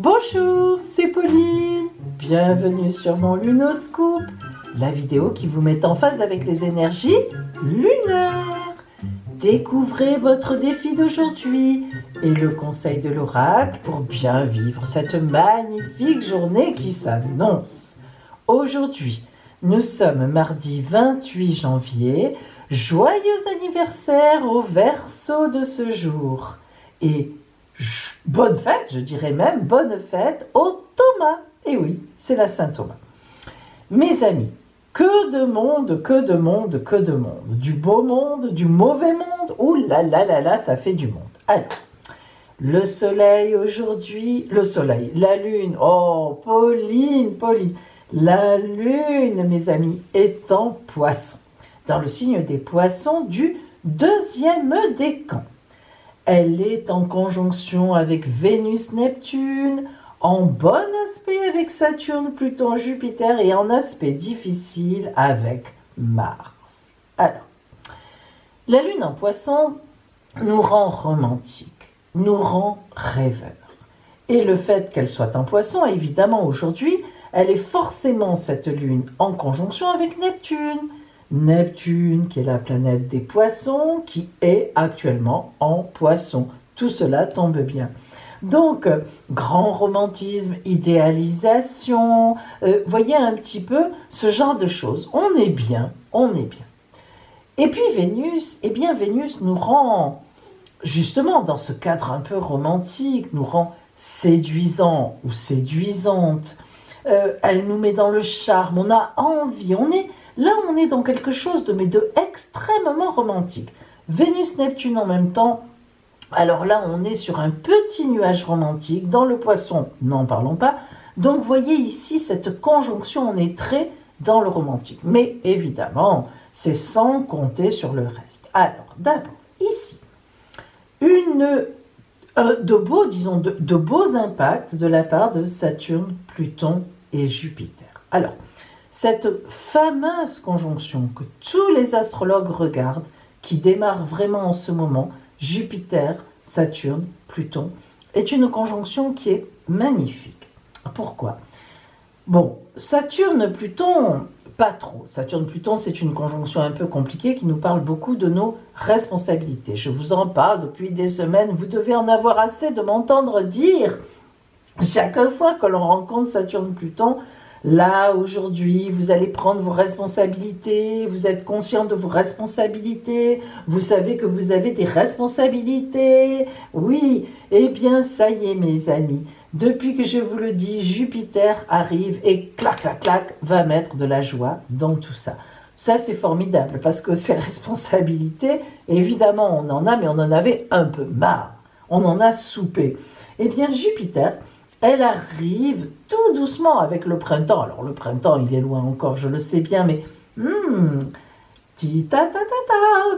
Bonjour, c'est Pauline. Bienvenue sur mon Lunoscope, la vidéo qui vous met en phase avec les énergies lunaires. Découvrez votre défi d'aujourd'hui et le conseil de l'oracle pour bien vivre cette magnifique journée qui s'annonce. Aujourd'hui, nous sommes mardi 28 janvier. Joyeux anniversaire au Verseau de ce jour. Et bonne fête, je dirais même bonne fête au Thomas. Et oui, c'est la Saint-Thomas. Mes amis, que de monde, que de monde, que de monde. Du beau monde, du mauvais monde. Ouh là là là là, ça fait du monde. Alors, le soleil aujourd'hui, le soleil, la lune. Oh, Pauline. La lune, mes amis, est en poisson. Dans le signe des poissons du deuxième décan. Elle est en conjonction avec Vénus-Neptune, en bon aspect avec Saturne, Pluton, Jupiter et en aspect difficile avec Mars. Alors, la lune en poisson nous rend romantiques, nous rend rêveurs. Et le fait qu'elle soit en poisson, évidemment aujourd'hui, elle est forcément cette lune en conjonction avec Neptune. Neptune, qui est la planète des poissons, qui est actuellement en poisson. Tout cela tombe bien. Donc, grand romantisme, idéalisation, voyez un petit peu ce genre de choses. On est bien. Et puis Vénus, Vénus nous rend, justement dans ce cadre un peu romantique, nous rend séduisant ou séduisante. Elle nous met dans le charme, on a envie, on est dans quelque chose de extrêmement romantique. Vénus-Neptune en même temps, alors là on est sur un petit nuage romantique, dans le poisson, n'en parlons pas. Donc voyez ici cette conjonction, on est très dans le romantique. Mais évidemment, c'est sans compter sur le reste. Alors d'abord, ici, de beaux impacts de la part de Saturne, Pluton et Jupiter. Alors, cette fameuse conjonction que tous les astrologues regardent, qui démarre vraiment en ce moment, Jupiter, Saturne, Pluton, est une conjonction qui est magnifique. Pourquoi ? Bon, Saturne-Pluton, pas trop. Saturne-Pluton, c'est une conjonction un peu compliquée qui nous parle beaucoup de nos responsabilités. Je vous en parle depuis des semaines, vous devez en avoir assez de m'entendre dire chaque fois que l'on rencontre Saturne-Pluton, là, aujourd'hui, vous allez prendre vos responsabilités, vous êtes conscient de vos responsabilités, vous savez que vous avez des responsabilités. Oui, eh bien, ça y est, mes amis. Depuis que je vous le dis, Jupiter arrive et clac, clac, clac, va mettre de la joie dans tout ça. Ça, c'est formidable parce que ces responsabilités, évidemment, on en a, mais on en avait un peu marre. On en a soupé. Eh bien, Jupiter, elle arrive tout doucement avec le printemps. Alors le printemps, il est loin encore, je le sais bien, mais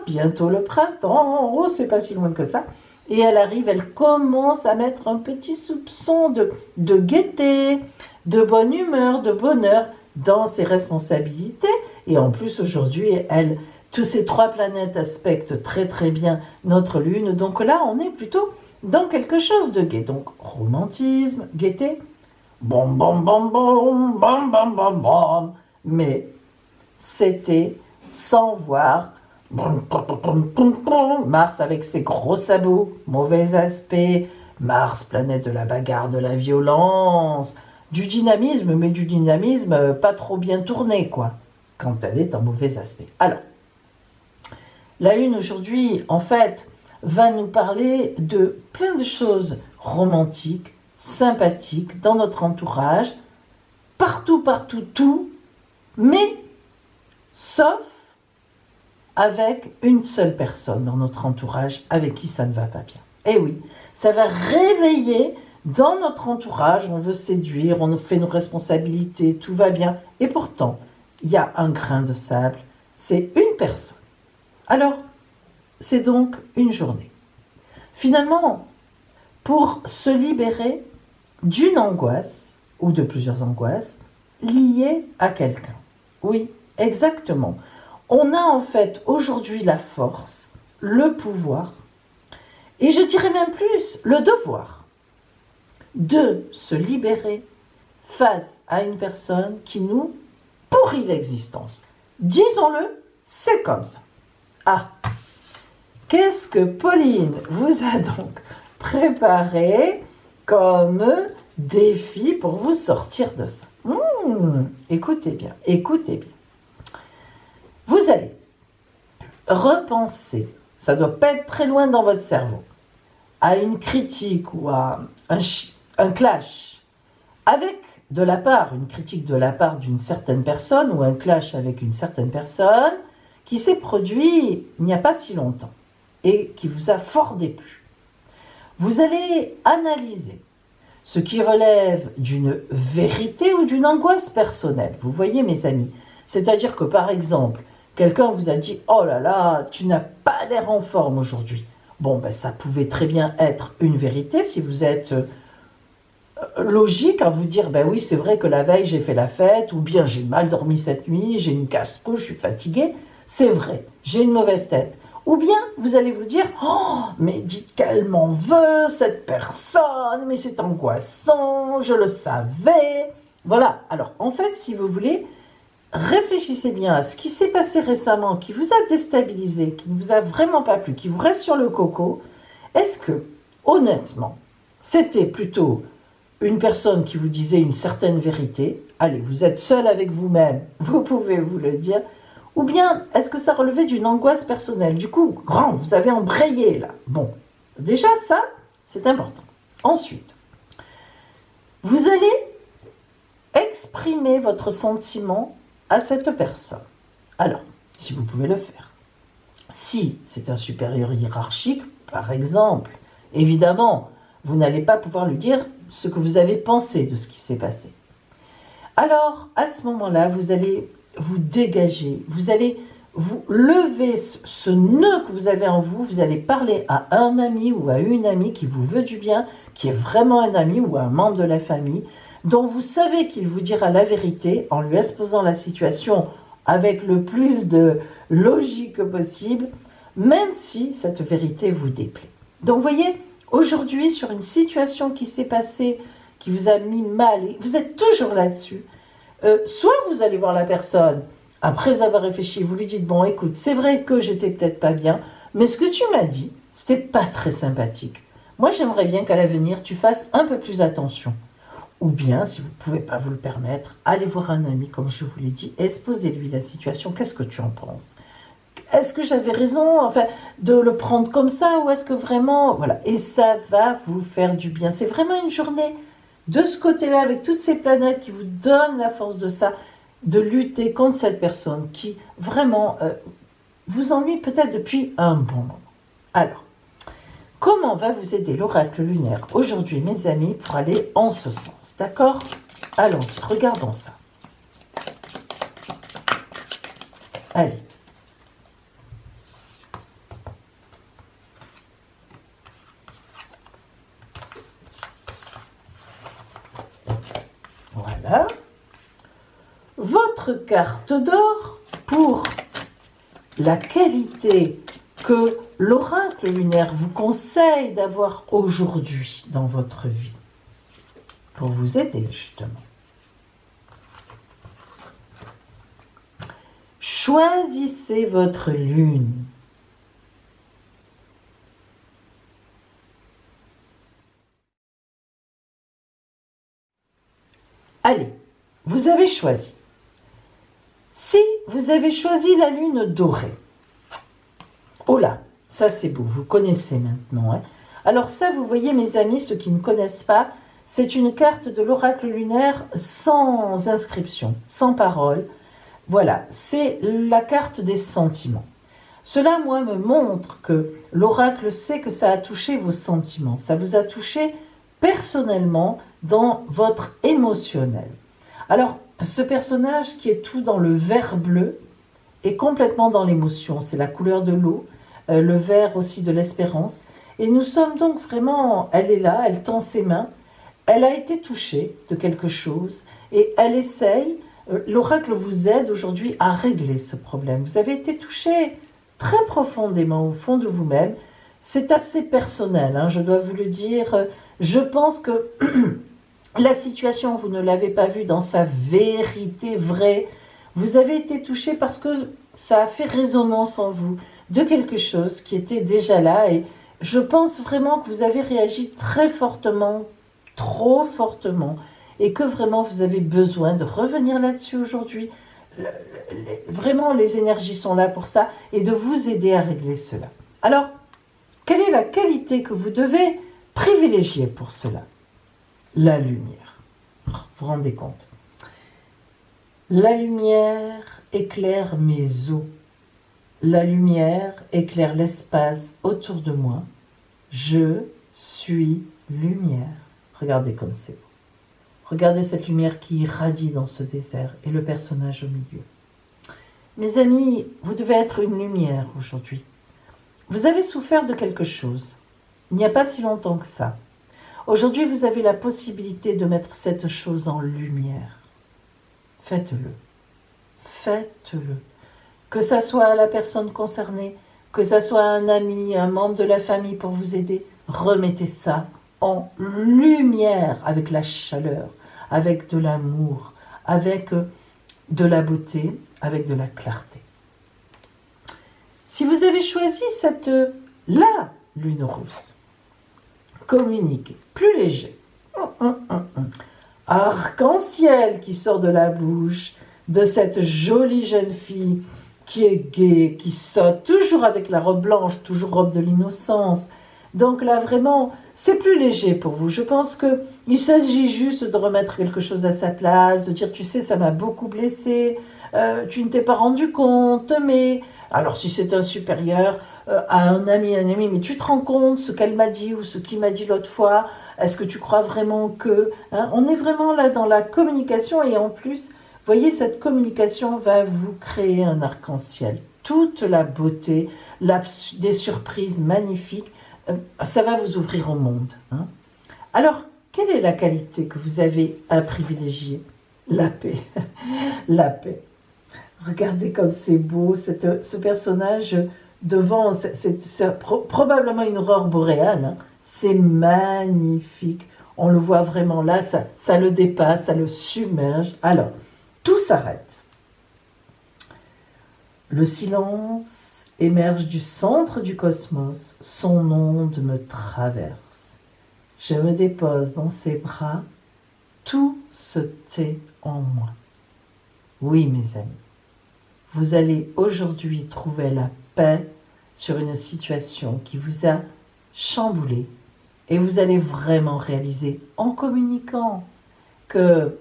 bientôt le printemps, oh c'est pas si loin que ça. Et elle arrive, elle commence à mettre un petit soupçon de gaieté, de bonne humeur, de bonheur dans ses responsabilités. Et en plus aujourd'hui, tous ces trois planètes aspectent très très bien notre lune. Donc là, on est plutôt dans quelque chose de gai. Donc, romantisme, gaieté, bom, bom, bom, bom, bom, bom, bom, bom. Mais c'était sans voir Mars avec ses gros sabots, mauvais aspect, Mars, planète de la bagarre, de la violence, du dynamisme, mais du dynamisme pas trop bien tourné, quoi, quand elle est en mauvais aspect. Alors, la Lune aujourd'hui, en fait, va nous parler de plein de choses romantiques, sympathiques dans notre entourage, partout, tout, mais sauf avec une seule personne dans notre entourage avec qui ça ne va pas bien. Eh oui, ça va réveiller dans notre entourage, on veut séduire, on fait nos responsabilités, tout va bien, et pourtant, il y a un grain de sable, c'est une personne. Alors, c'est donc une journée. Finalement, pour se libérer d'une angoisse, ou de plusieurs angoisses, liées à quelqu'un. Oui, exactement. On a en fait aujourd'hui la force, le pouvoir, et je dirais même plus, le devoir, de se libérer face à une personne qui nous pourrit l'existence. Disons-le, c'est comme ça. Ah, qu'est-ce que Pauline vous a donc préparé comme défi pour vous sortir de ça? Écoutez bien, écoutez bien. Vous allez repenser, ça ne doit pas être très loin dans votre cerveau, à une critique ou à un clash avec une critique de la part d'une certaine personne ou un clash avec une certaine personne qui s'est produit il n'y a pas si longtemps et qui vous a fort déplu. Vous allez analyser ce qui relève d'une vérité ou d'une angoisse personnelle. Vous voyez, mes amis, c'est-à-dire que par exemple, quelqu'un vous a dit « Oh là là, tu n'as pas l'air en forme aujourd'hui ». Bon, ça pouvait très bien être une vérité si vous êtes logique à vous dire « Ben oui, c'est vrai que la veille, j'ai fait la fête » ou bien « J'ai mal dormi cette nuit, j'ai une gastro, je suis fatiguée ». C'est vrai, j'ai une mauvaise tête. Ou bien vous allez vous dire « Oh, mais dites qu'elle m'en veut, cette personne, mais c'est angoissant, je le savais. » Voilà, alors en fait, si vous voulez, réfléchissez bien à ce qui s'est passé récemment, qui vous a déstabilisé, qui ne vous a vraiment pas plu, qui vous reste sur le coco. Est-ce que, honnêtement, c'était plutôt une personne qui vous disait une certaine vérité? Allez, vous êtes seul avec vous-même, vous pouvez vous le dire. Ou bien, est-ce que ça relevait d'une angoisse personnelle? Du coup, vous avez embrayé là. Bon, déjà ça, c'est important. Ensuite, vous allez exprimer votre sentiment à cette personne. Alors, si vous pouvez le faire. Si c'est un supérieur hiérarchique, par exemple, évidemment, vous n'allez pas pouvoir lui dire ce que vous avez pensé de ce qui s'est passé. Alors, à ce moment-là, vous allez vous dégager, vous allez vous lever ce nœud que vous avez en vous, vous allez parler à un ami ou à une amie qui vous veut du bien, qui est vraiment un ami ou un membre de la famille, dont vous savez qu'il vous dira la vérité en lui exposant la situation avec le plus de logique possible, même si cette vérité vous déplaît. Donc vous voyez, aujourd'hui, sur une situation qui s'est passée, qui vous a mis mal, et vous êtes toujours là-dessus, soit vous allez voir la personne, après avoir réfléchi, vous lui dites, bon écoute, c'est vrai que j'étais peut-être pas bien, mais ce que tu m'as dit, c'était pas très sympathique. Moi, j'aimerais bien qu'à l'avenir, tu fasses un peu plus attention. Ou bien, si vous ne pouvez pas vous le permettre, allez voir un ami, comme je vous l'ai dit, exposez-lui la situation. Qu'est-ce que tu en penses? Est-ce que j'avais raison, de le prendre comme ça, ou est-ce que vraiment... Voilà, et ça va vous faire du bien. C'est vraiment une journée de ce côté-là, avec toutes ces planètes qui vous donnent la force de ça, de lutter contre cette personne qui, vraiment, vous ennuie peut-être depuis un bon moment. Alors, comment va vous aider l'oracle lunaire aujourd'hui, mes amis, pour aller en ce sens? D'accord? Allons-y, regardons ça. Allez. Voilà. Votre carte d'or pour la qualité que l'oracle lunaire vous conseille d'avoir aujourd'hui dans votre vie, pour vous aider justement. Choisissez votre lune. Allez, vous avez choisi. Si vous avez choisi la lune dorée, oh là, ça c'est beau, vous connaissez maintenant. Hein. Alors ça, vous voyez mes amis, ceux qui ne connaissent pas, c'est une carte de l'oracle lunaire sans inscription, sans parole. Voilà, c'est la carte des sentiments. Cela, moi, me montre que l'oracle sait que ça a touché vos sentiments. Ça vous a touché personnellement dans votre émotionnel. Alors, ce personnage qui est tout dans le vert bleu est complètement dans l'émotion. C'est la couleur de l'eau, le vert aussi de l'espérance. Et nous sommes donc vraiment, elle est là, elle tend ses mains. Elle a été touchée de quelque chose et elle essaye, l'oracle vous aide aujourd'hui à régler ce problème. Vous avez été touché très profondément au fond de vous-même. c'est assez personnel, hein, je dois vous le dire. Je pense que la situation, vous ne l'avez pas vue dans sa vérité vraie. Vous avez été touché parce que ça a fait résonance en vous de quelque chose qui était déjà là. Et je pense vraiment que vous avez réagi très fortement, trop fortement, et que vraiment vous avez besoin de revenir là-dessus aujourd'hui. Vraiment, les énergies sont là pour ça et de vous aider à régler cela. Alors, quelle est la qualité que vous devez privilégier pour cela? La lumière. Vous vous rendez compte? La lumière éclaire mes os. La lumière éclaire l'espace autour de moi. Je suis lumière. Regardez comme c'est beau. Regardez cette lumière qui irradie dans ce désert et le personnage au milieu. Mes amis, vous devez être une lumière aujourd'hui. Vous avez souffert de quelque chose. Il n'y a pas si longtemps que ça. Aujourd'hui, vous avez la possibilité de mettre cette chose en lumière. Faites-le. Faites-le. Que ça soit à la personne concernée, que ça soit un ami, un membre de la famille pour vous aider, remettez ça en lumière, avec la chaleur, avec de l'amour, avec de la beauté, avec de la clarté. Si vous avez choisi la lune rousse, communiquez, plus léger. Arc-en-ciel qui sort de la bouche de cette jolie jeune fille qui est gaie, qui saute, toujours avec la robe blanche, toujours robe de l'innocence. Donc là, vraiment, c'est plus léger pour vous. Je pense qu'il s'agit juste de remettre quelque chose à sa place, de dire, tu sais, ça m'a beaucoup blessé, tu ne t'es pas rendu compte, mais... Alors, si c'est un supérieur, à un ami, mais tu te rends compte ce qu'elle m'a dit ou ce qu'il m'a dit l'autre fois? Est-ce que tu crois vraiment que... Hein, on est vraiment là dans la communication et en plus, voyez, cette communication va vous créer un arc-en-ciel. Toute la beauté, des surprises magnifiques, ça va vous ouvrir au monde. Hein. Alors, quelle est la qualité que vous avez à privilégier? La paix. La paix. Regardez comme c'est beau, ce personnage devant, c'est probablement une aurore boréale. Hein. C'est magnifique. On le voit vraiment là, ça le dépasse, ça le submerge. Alors, tout s'arrête. Le silence émerge du centre du cosmos. Son onde me traverse. Je me dépose dans ses bras. Tout se tait en moi. Oui, mes amis. Vous allez aujourd'hui trouver la paix sur une situation qui vous a chamboulé et vous allez vraiment réaliser en communiquant que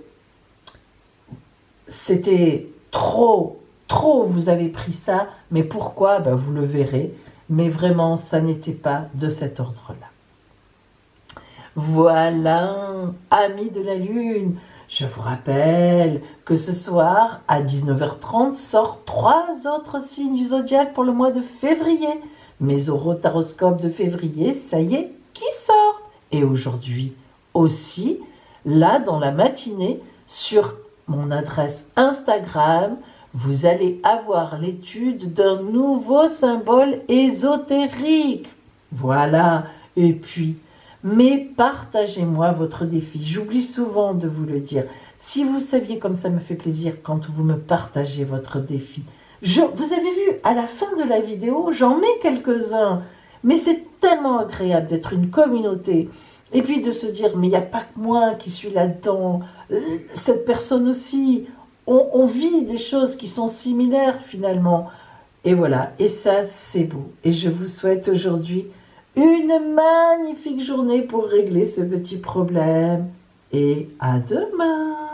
c'était trop, vous avez pris ça, mais pourquoi? Ben, vous le verrez, mais vraiment ça n'était pas de cet ordre-là. Voilà, amis de la Lune, je vous rappelle que ce soir, à 19h30, sortent 3 autres signes du zodiaque pour le mois de février. Mes orotaroscopes de février, ça y est, qui sortent. Et aujourd'hui aussi, là, dans la matinée, sur mon adresse Instagram, vous allez avoir l'étude d'un nouveau symbole ésotérique. Voilà, et puis... Mais partagez-moi votre défi. J'oublie souvent de vous le dire. Si vous saviez comme ça me fait plaisir quand vous me partagez votre défi. Vous avez vu, à la fin de la vidéo, j'en mets quelques-uns. Mais c'est tellement agréable d'être une communauté. Et puis de se dire, mais il n'y a pas que moi qui suis là-dedans. Cette personne aussi. On vit des choses qui sont similaires finalement. Et voilà, et ça c'est beau. Et je vous souhaite aujourd'hui une magnifique journée pour régler ce petit problème. Et à demain!